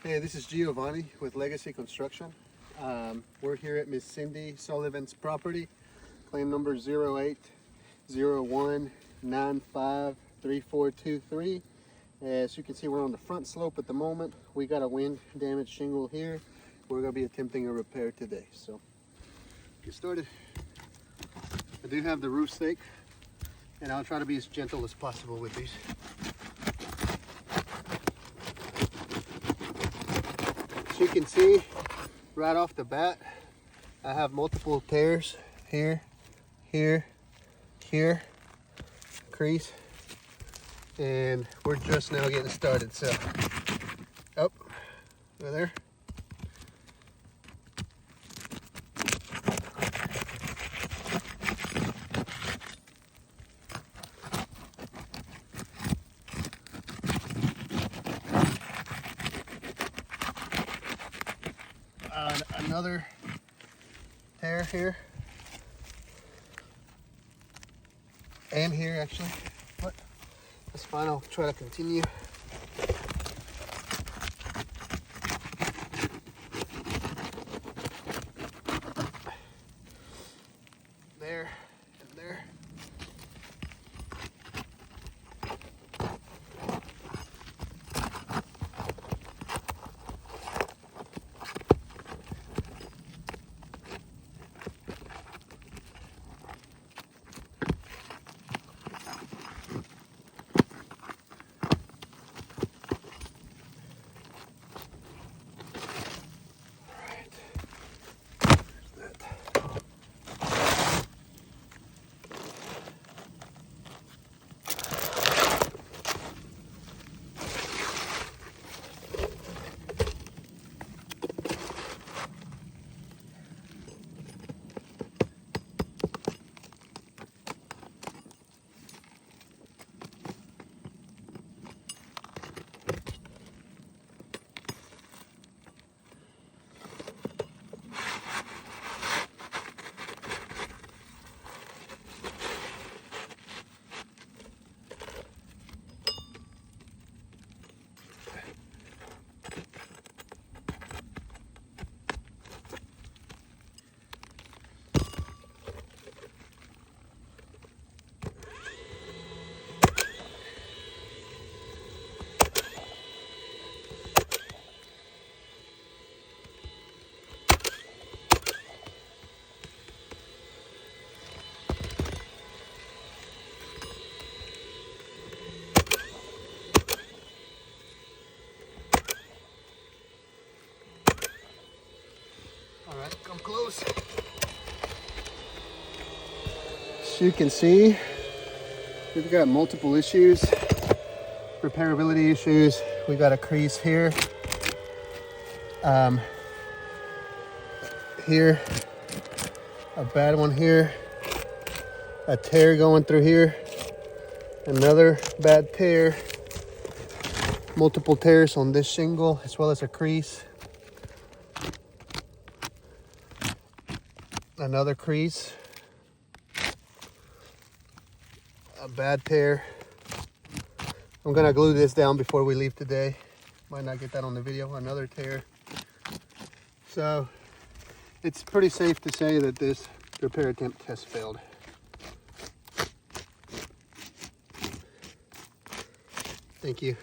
Hey, this is Giovanni with Legacy Construction. We're here at Miss Cindy Sullivan's property, claim number 0801953423. As you can see, we're on the front slope at the moment. We got a wind damaged shingle here. We're going to be attempting a repair today. So, get started. I do have the roof stake, and I'll try to be as gentle as possible with these. As you can see, right off the bat, I have multiple tears here, here, here, crease, and we're just now getting started. So, up, over there. Another tear here, and here actually, but that's fine. I'll try to continue. There and there. All right, come close. As you can see, we've got multiple issues, repairability issues. We got a crease here, here, a bad one here, a tear going through here, another bad tear, multiple tears on this shingle, as well as a crease. Another crease, a bad tear. I'm gonna glue this down before we leave today. Might not get that on the video. Another tear. So it's pretty safe to say that this repair attempt has failed. Thank you.